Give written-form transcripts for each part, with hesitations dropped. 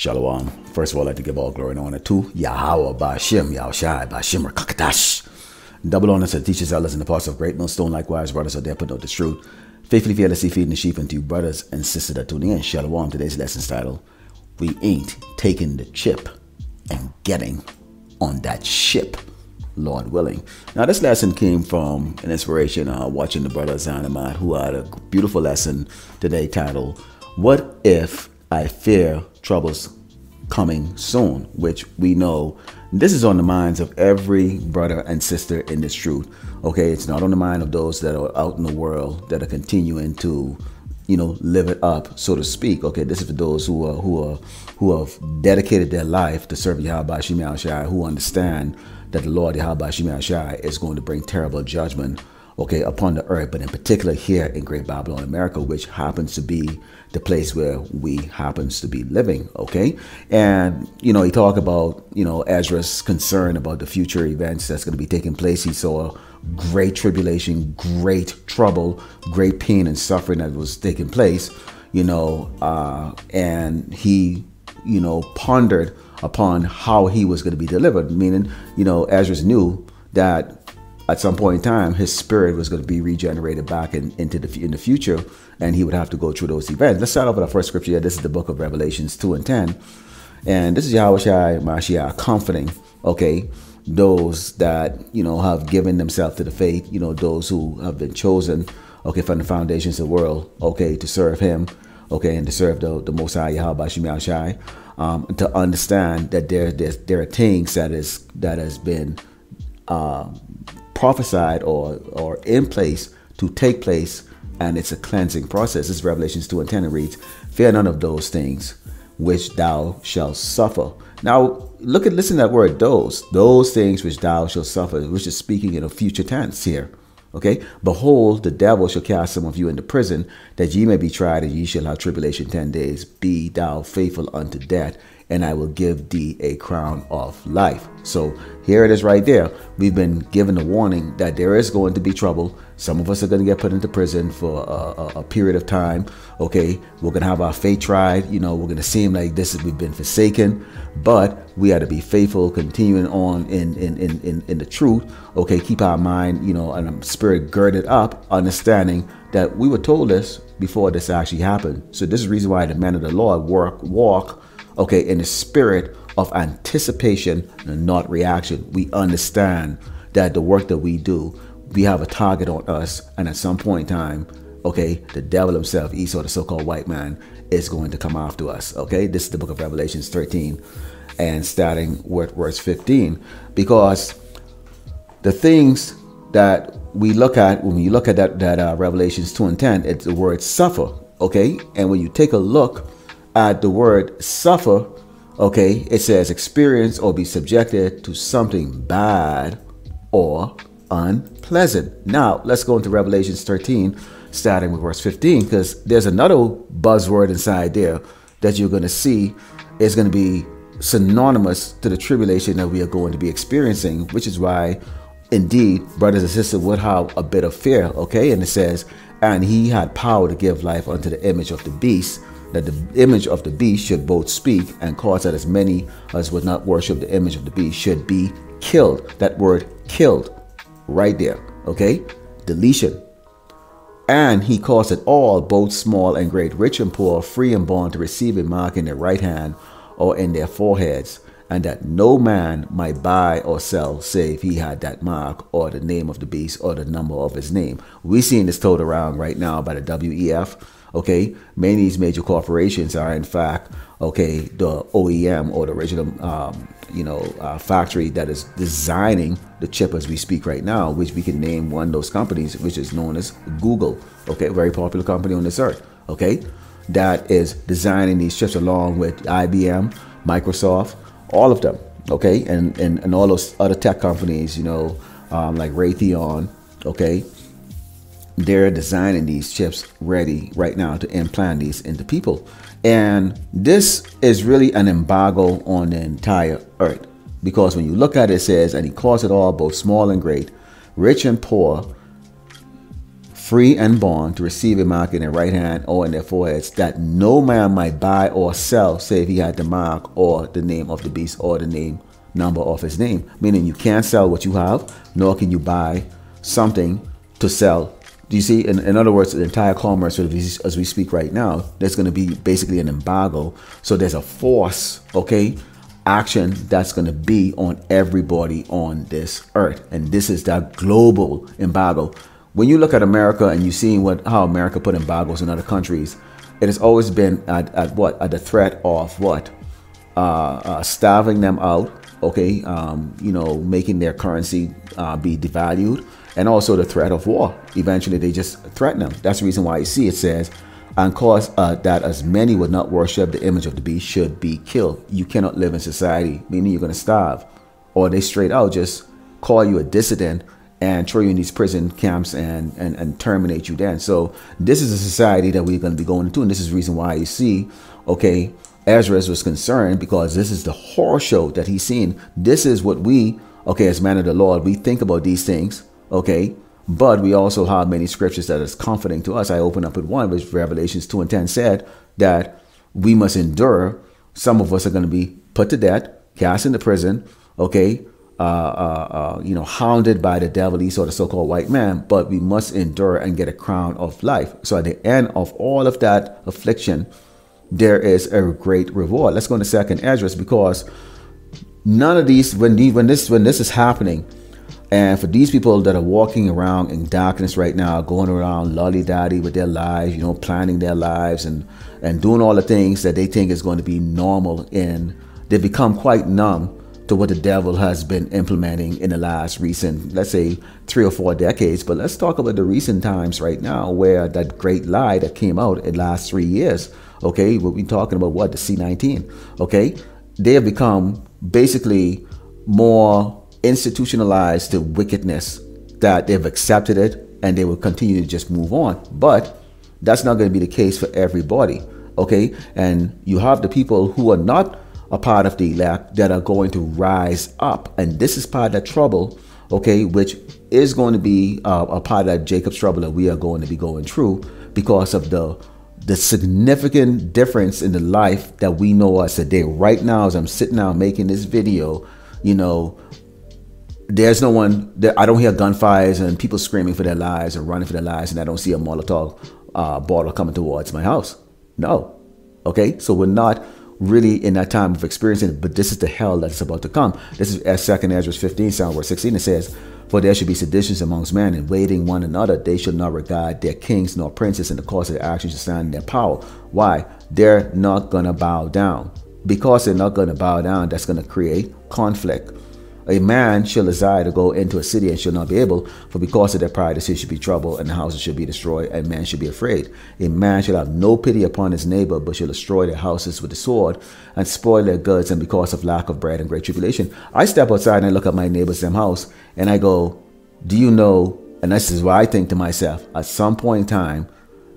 Shalom. First of all, I'd like to give all glory and honor to Yahawashi, Yahawashi, Bashim, Kakatash. Double honors to the teachers, elders, and the parts of Great Millstone. Likewise, brothers are there, put out the truth. Faithfully, fearlessly feeding the sheep, and to you, brothers and sisters that tuning in. Shalom. Today's lesson's title: We ain't taking the chip and getting on that ship, Lord willing. Now, this lesson came from an inspiration watching the brothers Zanamad, who had a beautiful lesson today titled, What If I Fear Troubles Coming Soon? Which we know this is on the minds of every brother and sister in this truth. Okay, it's not on the mind of those that are out in the world that are continuing to, live it up, so to speak. Okay, this is for those who have dedicated their life to serve Yahawashi, who understand that the Lord Yahawashi is going to bring terrible judgment, okay, upon the earth, but in particular here in Great Babylon, America, which happens to be the place where we happens to be living, okay? And, he talked about, Esdras' concern about the future events that's going to be taking place. He saw great tribulation, great trouble, great pain and suffering that was taking place, and he, pondered upon how he was going to be delivered, meaning, Esdras knew that at some point in time, his spirit was going to be regenerated back in the future, and he would have to go through those events. Let's start off with our first scripture. This is the book of Revelations 2 and 10. And this is Yahawashi Mashiach comforting, okay, those that, have given themselves to the faith, those who have been chosen, okay, from the foundations of the world, okay, to serve him, okay, and to serve the Most High Yahawashi Mashiach, to understand that there are things that has been prophesied or in place to take place, and it's a cleansing process. This is Revelations 2 and 10. It reads, Fear none of those things which thou shalt suffer. Now listen to that word, those things which thou shalt suffer, which is speaking in a future tense here. Okay, behold, the devil shall cast some of you into prison, that ye may be tried, and ye shall have tribulation 10 days. Be thou faithful unto death, and I will give thee a crown of life. So here it is right there. We've been given a warning that there is going to be trouble. Some of us are going to get put into prison for a period of time. Okay, we're going to have our faith tried. We're going to seem like we've been forsaken, but we have to be faithful, continuing on in the truth. Okay, keep our mind, and our spirit girded up, understanding that we were told this before this actually happened. So this is the reason why the men of the Lord walk, okay, in the spirit of anticipation and not reaction. We understand that the work that we do, we have a target on us, and at some point in time, okay, the devil himself, Esau, the so-called white man, is going to come after us. Okay, this is the book of Revelations 13, and starting with verse 15, because the things that we look at when you look at that Revelations 2 and 10, it's the word suffer. Okay, and when you take a look at the word suffer, okay, it says experience or be subjected to something bad or unpleasant. Now let's go into Revelations 13, starting with verse 15, because there's another buzzword inside there that you're going to see is going to be synonymous to the tribulation that we are going to be experiencing, which is why indeed brothers and sisters would have a bit of fear. Okay, and it says, and he had power to give life unto the image of the beast, that the image of the beast should both speak and cause that as many as would not worship the image of the beast should be killed. That word killed right there. Okay, deletion. And he caused it all, both small and great, rich and poor, free and bond, to receive a mark in their right hand or in their foreheads, and that no man might buy or sell save he had that mark or the name of the beast or the number of his name. We're seeing this told around right now by the WEF. Okay, many of these major corporations are in fact, okay, the OEM or the original, factory that is designing the chip as we speak right now, which we can name one of those companies, which is known as Google. Okay, very popular company on this earth. Okay, that is designing these chips along with IBM, Microsoft, all of them. Okay, and all those other tech companies, like Raytheon. Okay. They're designing these chips ready right now to implant these into people. And this is really an embargo on the entire earth, because when you look at it, it says, and he caused it all, both small and great, rich and poor, free and bond, to receive a mark in their right hand or in their foreheads, that no man might buy or sell save he had the mark or the name of the beast or the name number of his name. Meaning you can't sell what you have, nor can you buy something to sell. Do you see? In other words, the entire commerce as we speak right now, there's going to be basically an embargo. So there's a force, okay, action that's going to be on everybody on this earth. And this is that global embargo. When you look at America and you see how America put embargoes in other countries, it has always been at the threat of what? Starving them out, okay, making their currency be devalued, and also the threat of war. Eventually, they just threaten them. That's the reason why you see it says, and cause that as many would not worship the image of the beast should be killed. You cannot live in society, meaning you're going to starve, or they straight out just call you a dissident and throw you in these prison camps and terminate you then. So this is a society that we're going to be going into, and this is the reason why you see, okay, Esdras was concerned, because this is the horror show that he's seen. This is what we, okay, as men of the Lord, we think about these things, okay, but we also have many scriptures that is comforting to us. I open up with one, which Revelations 2:10 said that we must endure. Some of us are going to be put to death, cast into prison, okay, hounded by the devil, these sort of so-called white man, but we must endure and get a crown of life. So at the end of all of that affliction, there is a great reward. Let's go into 2nd Esdras, because none of these, when this is happening, and for these people that are walking around in darkness right now, going around lolly-daddy with their lives, planning their lives and doing all the things that they think is going to be normal, and they become quite numb to what the devil has been implementing in the last recent, let's say 3 or 4 decades. But let's talk about the recent times right now, where that great lie that came out in the last 3 years, okay, we'll be talking about what, the C-19, okay, they have become basically more institutionalized to wickedness, that they've accepted it and they will continue to just move on. But that's not going to be the case for everybody, okay? And you have the people who are not a part of the elect that are going to rise up, and this is part of that trouble, okay, which is going to be a part of that Jacob's trouble that we are going to be going through, because of the significant difference in the life that we know us today. Right now, as I'm sitting down making this video, there's no one there. I don't hear gunfires and people screaming for their lives or running for their lives, and I don't see a Molotov bottle coming towards my house. No. Okay, so we're not really in that time of experiencing it, but this is the hell that's about to come. This is as 2nd Esdras 15, verse 16. It says, "For there should be seditions amongst men, invading one another. They should not regard their kings nor princes, and the cause of their actions should stand in their power." Why? They're not going to bow down. Because they're not going to bow down, that's going to create conflict. A man shall desire to go into a city and shall not be able, for because of their pride the city should be troubled, and the houses should be destroyed, and man should be afraid. A man shall have no pity upon his neighbor, but shall destroy their houses with the sword, and spoil their goods, and because of lack of bread and great tribulation. I step outside and I look at my neighbor's house, and I go, do you know, and this is what I think to myself, at some point in time,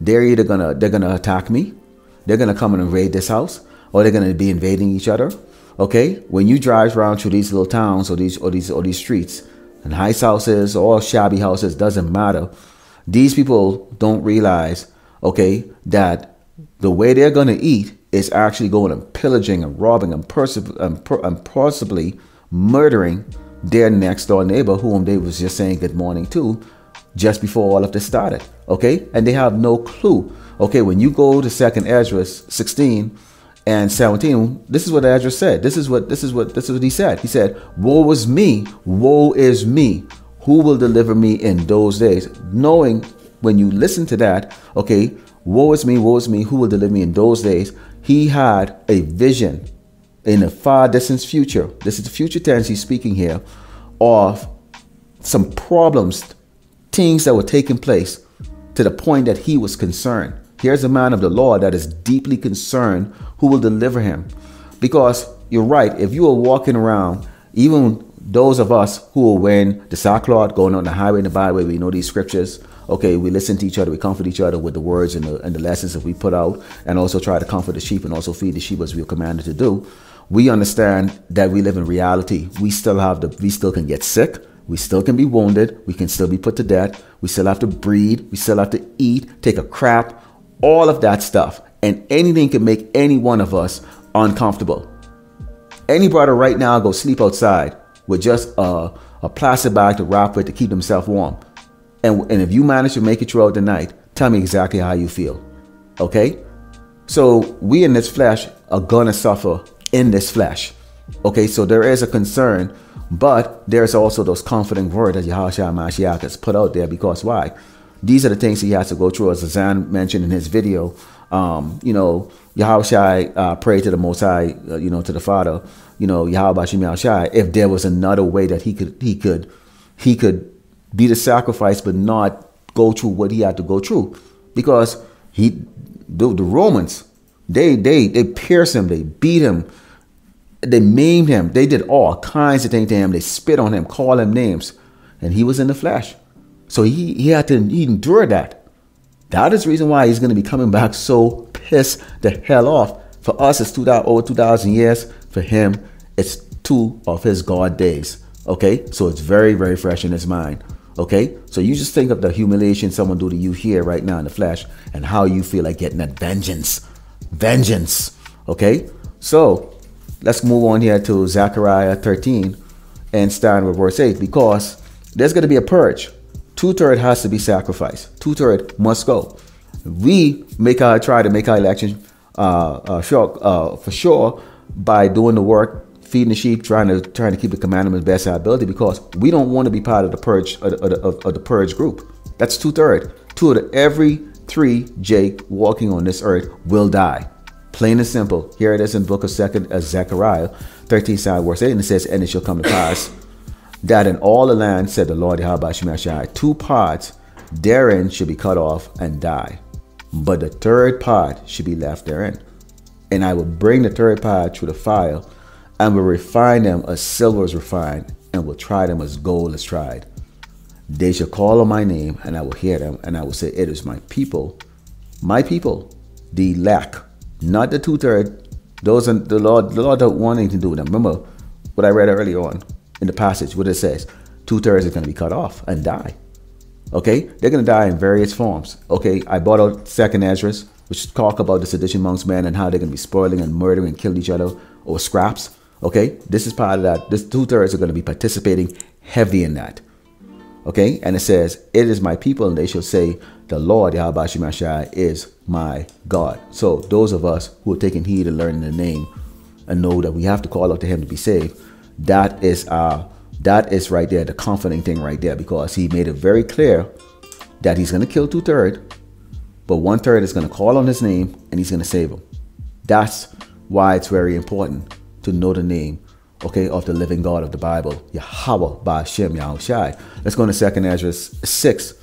they're gonna attack me, they're gonna come and invade this house, or they're gonna be invading each other. Okay, when you drive around through these little towns or these streets, and nice houses or shabby houses, doesn't matter. These people don't realize, okay, that the way they're going to eat is actually going and pillaging and robbing and possibly murdering their next door neighbor, whom they was just saying good morning to just before all of this started. Okay, and they have no clue. Okay, when you go to 2nd Esdras 16 and 17, this is what Esdras said. This is what he said. He said, "Woe is me, woe is me. Who will deliver me in those days?" Knowing, when you listen to that, okay, woe is me, who will deliver me in those days? He had a vision in a far distant future. This is the future tense he's speaking here, of some problems, things that were taking place, to the point that he was concerned. Here's a man of the Lord that is deeply concerned who will deliver him. Because you're right, if you are walking around, even those of us who are wearing the sackcloth, going on the highway and the byway, we know these scriptures. Okay, we listen to each other, we comfort each other with the words and the lessons that we put out, and also try to comfort the sheep and also feed the sheep as we are commanded to do. We understand that we live in reality. We still can get sick. We still can be wounded. We can still be put to death. We still have to breed. We still have to eat, take a crap, all of that stuff. And anything can make any one of us uncomfortable. Any brother right now go sleep outside with just a plastic bag to wrap with to keep himself warm. And if you manage to make it throughout the night, tell me exactly how you feel. Okay? So we in this flesh are going to suffer in this flesh. Okay? So there is a concern, but there's also those comforting words that Yahawashi Mashiach has put out there, because why? These are the things he has to go through, as Azan mentioned in his video. Yahawashi prayed to the Most High, to the Father, Yahawashi Mashiach, if there was another way that he could be the sacrifice, but not go through what he had to go through, because the Romans, they pierced him, they beat him, they maimed him, they did all kinds of things to him, they spit on him, called him names, and he was in the flesh, so he endured that. That is the reason why he's going to be coming back so pissed the hell off. For us, it's over 2,000 years. For him, it's 2 of his God days. Okay, so it's very, very fresh in his mind. Okay, so you just think of the humiliation someone do to you here right now in the flesh, and how you feel like getting that vengeance. Okay, so let's move on here to Zechariah 13 and starting with verse 8, because there's going to be a purge. 2/3 has to be sacrificed. 2/3 must go. We try to make our election for sure by doing the work, feeding the sheep, trying to keep the commandments best our ability, because we don't want to be part of the purge of the purge group. That's 2/3. 2 of every 3 Jake walking on this earth will die. Plain and simple. Here it is in the book of Zechariah 13, verse 8, and it says, "And it shall come to pass that in all the land, said the Lord Yahawashi, 2 parts therein should be cut off and die, but the 3rd part should be left therein. And I will bring the 3rd part through the fire, and will refine them as silver is refined, and will try them as gold is tried. They shall call on my name, and I will hear them, and I will say, it is my people, the elect," not the 2/3. Those are the Lord don't want anything to do with them. Remember what I read earlier on in the passage, what it says, 2/3 is going to be cut off and die. Okay, they're going to die in various forms. Okay, I brought out 2nd Esdras, which talk about the sedition amongst men and how they're going to be spoiling and murdering and killing each other over scraps. Okay, this is part of that. This 2/3 are going to be participating heavy in that. Okay, and it says, "It is my people, and they shall say, the Lord Yahawashi Mashiach is my God." So those of us who are taking heed and learning the name and know that we have to call out to him to be saved, that is right there, the comforting thing right there, because he made it very clear that he's going to kill 2/3, but 1/3 is going to call on his name and he's going to save them. That's why it's very important to know the name, okay, of the living God of the Bible, Yahweh Ba'Shem Yahushai. Let's go into 2nd Esdras 6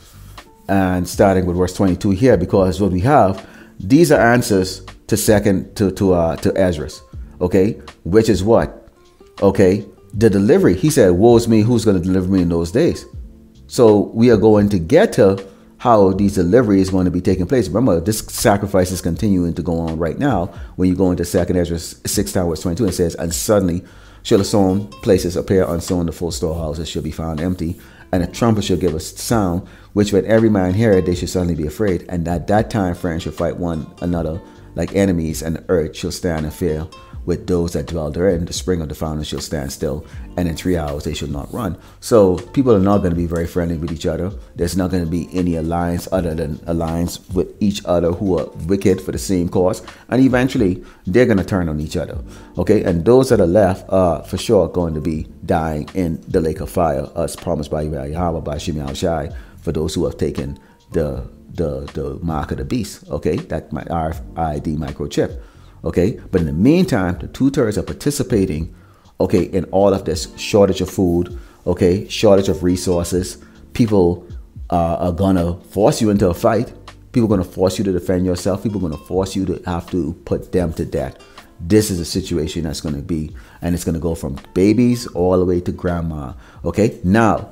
and starting with verse 22 here, because what we have, these are answers to Esdras, okay, which is what? Okay, the delivery. He said, "Woe is me, who's going to deliver me in those days?" So we are going to get to how these deliveries are going to be taking place. Remember, this sacrifice is continuing to go on right now. When you go into 2nd Esdras 6, verse 22, it says, "And suddenly shall the sown places appear unsown, the full storehouses shall be found empty, and a trumpet shall give a sound, which when every man hear it, they shall suddenly be afraid. And at that time friends shall fight one another like enemies, and the earth shall stand in fear with those that dwell therein. The spring of the fountain shall stand still, and in 3 hours they shall not run." So people are not going to be very friendly with each other. There's not going to be any alliance other than alliance with each other who are wicked for the same cause, and eventually they're going to turn on each other. Okay, and those that are left are for sure going to be dying in the lake of fire, as promised by Yahweh by Shemi Shai, for those who have taken the mark of the beast. Okay, that RFID microchip. Okay, but in the meantime, the 2/3 are participating, okay, in all of this shortage of food, okay, shortage of resources. People are gonna force you into a fight. People are gonna force you to defend yourself. People are gonna force you to have to put them to death. This is a situation that's gonna be, and it's gonna go from babies all the way to grandma. Okay, now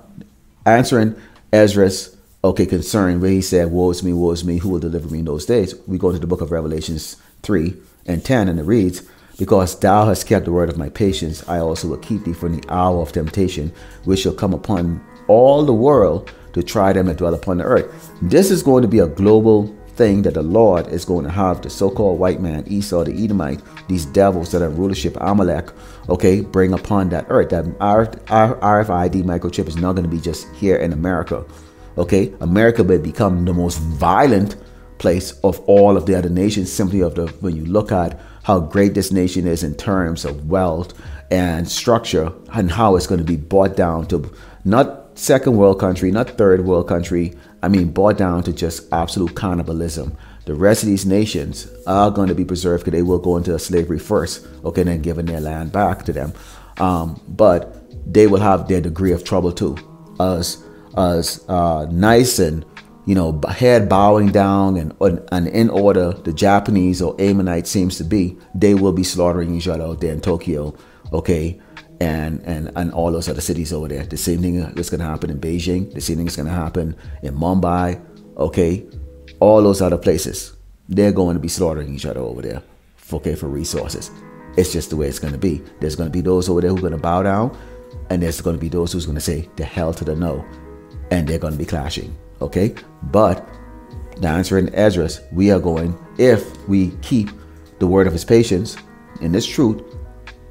answering Esdras, okay, concern where he said, woe is me, who will deliver me in those days? We go to the book of Revelations 3 and 10, and it reads, Because thou hast kept the word of my patience, I also will keep thee from the hour of temptation, which shall come upon all the world to try them that dwell upon the earth. This is going to be a global thing that the Lord is going to have the so-called white man, Esau, the Edomite, these devils that are in rulership, Malak, okay, bring upon that earth. That our RFID microchip is not going to be just here in America. Okay, America may become the most violent place of all of the other nations, simply when you look at how great this nation is in terms of wealth and structure, and how it's going to be brought down to not second world country, not third world country. I mean, brought down to just absolute cannibalism. The rest of these nations are going to be preserved because they will go into slavery first, okay, then giving their land back to them. But they will have their degree of trouble too. As nice and, you know, head bowing down and in order the Japanese or Ammonite seems to be, they will be slaughtering each other out there in Tokyo, okay, and all those other cities over there. The same thing is going to happen in Beijing. The same thing is going to happen in Mumbai, okay, all those other places. They're going to be slaughtering each other over there, okay, for resources. It's just the way it's going to be. There's going to be those over there who are going to bow down, and there's going to be those who's going to say the hell to the no, and they're going to be clashing. Okay, but the answer in Esdras, we are going, if we keep the word of his patience in this truth,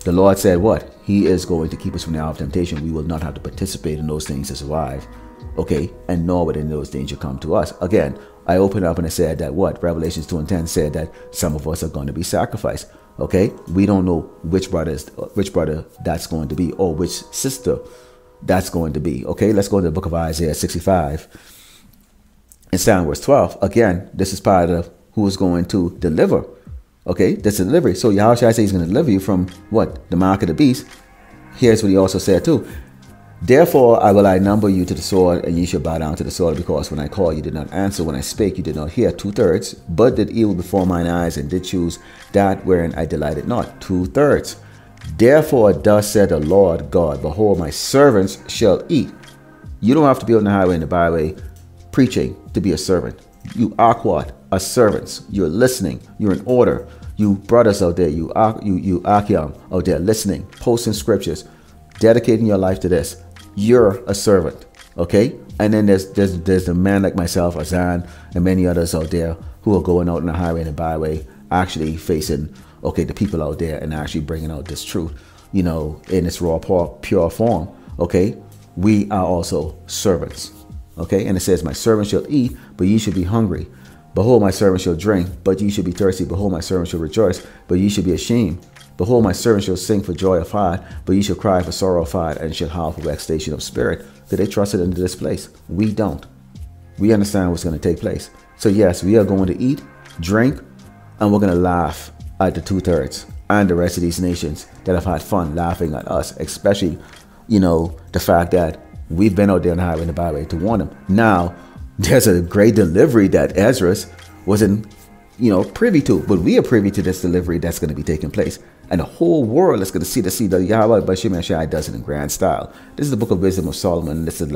the Lord said what? He is going to keep us from the hour of temptation. We will not have to participate in those things to survive. Okay, and nor would any of those things come to us. Again, I opened up and I said that what? Revelations 2:10 said that some of us are going to be sacrificed. Okay, we don't know which brother that's going to be, or which sister that's going to be. Okay, let's go to the book of Isaiah 65. And starting verse 12, again, this is part of who is going to deliver. Okay, that's a delivery. So Yahawashi says he's going to deliver you from what? The mark of the beast. Here's what he also said too. Therefore I will number you to the sword, and ye shall bow down to the sword, because when I called you did not answer, when I spake you did not hear. 2/3, but did evil before mine eyes, and did choose that wherein I delighted not. 2/3. Therefore thus said the Lord God, behold, my servants shall eat. You don't have to be on the highway and the byway preaching to be a servant. You are what? A servants. You're listening. You're in order. You brothers out there, you Akim out there listening, posting scriptures, dedicating your life to this. You're a servant. Okay? And then there's a man like myself, Azan, and many others out there who are going out on the highway and the byway, actually facing, okay, the people out there and actually bringing out this truth, you know, in its raw, pure form. Okay? We are also servants. Okay, and it says, my servant shall eat, but ye shall be hungry. Behold, my servant shall drink, but ye shall be thirsty. Behold, my servant shall rejoice, but ye shall be ashamed. Behold, my servant shall sing for joy of heart, but ye shall cry for sorrow of heart, and shall howl for vexation of spirit. Because they trusted into this place. We don't. We understand what's going to take place. So yes, we are going to eat, drink, and we're going to laugh at the 2/3 and the rest of these nations that have had fun laughing at us, especially, you know, the fact that we've been out there on the highway and the byway to warn them. Now, there's a great delivery that Esdras wasn't, you know, privy to, but we are privy to this delivery that's going to be taking place. And the whole world is going to see the Yahawashi does it in grand style. This is the book of Wisdom of Solomon. This is the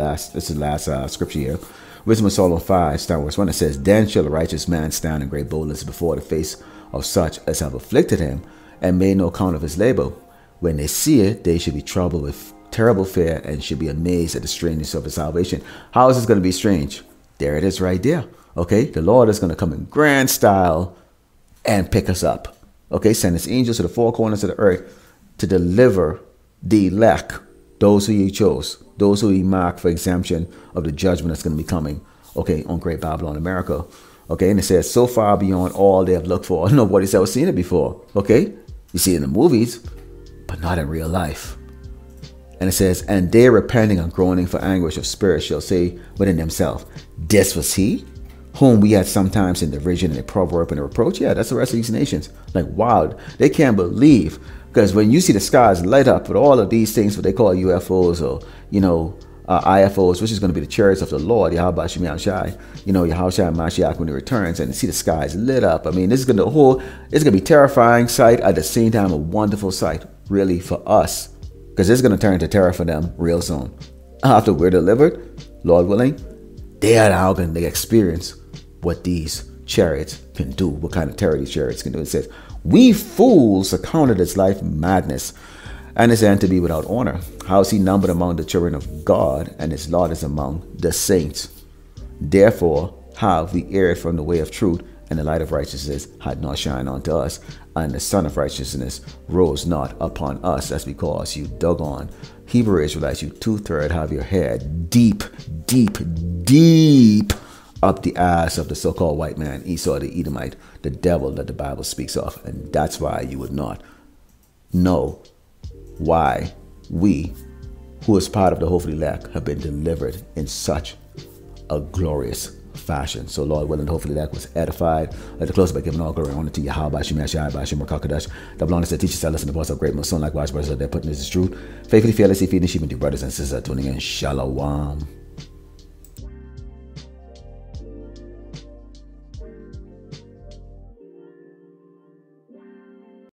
last scripture here. Wisdom of Solomon 5, starting verse 1. It says, then shall a righteous man stand in great boldness before the face of such as have afflicted him, and made no account of his labor. When they see it, they should be troubled with terrible fear, and should be amazed at the strangeness of his salvation. How is this going to be strange? There it is right there. Okay, the Lord is going to come in grand style and pick us up. Okay, send his angels to the four corners of the earth to deliver the elect, those who he chose, those who he marked for exemption of the judgment that's going to be coming, okay, on Great Babylon, America. Okay, and it says, so far beyond all they have looked for. Nobody's ever seen it before. Okay, you see it in the movies, but not in real life. And it says, and they repenting and groaning for anguish of spirit shall say within themselves, this was he whom we had sometimes in derision and a proverb and a reproach. Yeah, that's the rest of these nations. Like, wow, they can't believe. Because when you see the skies light up with all of these things, what they call UFOs or, you know, IFOs, which is going to be the chariots of the Lord, Yahawashi, you know, Yahawashi and Mashiach when he returns, and see the skies lit up. I mean, this is going to it's going to be a terrifying sight, at the same time a wonderful sight, really, for us. Because it's going to turn into terror for them real soon. After we're delivered, Lord willing, they are now going to experience what these chariots can do, what kind of terror these chariots can do. It says, We fools accounted his life madness, and his end to be without honor. How is he numbered among the children of God, and his lot is among the saints? Therefore have we erred from the way of truth, and the light of righteousness had not shined unto us, and the Son of righteousness rose not upon us. That's because you doggone Hebrew Israelites, you 2/3 have your head deep, deep, deep up the ass of the so-called white man, Esau the Edomite, the devil that the Bible speaks of. And that's why you would not know why we, who is part of the hopefully elect, have been delivered in such a glorious fashion. So Lord willing, hopefully that was edified. Let the close by giving all glory and honor to Yahawashi, Yahawashi, Makakadash, the blondest that teaches, listen to the voice of great son, likewise brothers that they're putting this is truth. Faithfully, fearlessly, feeding sheep and dear brothers and sisters tuning in. Shalom.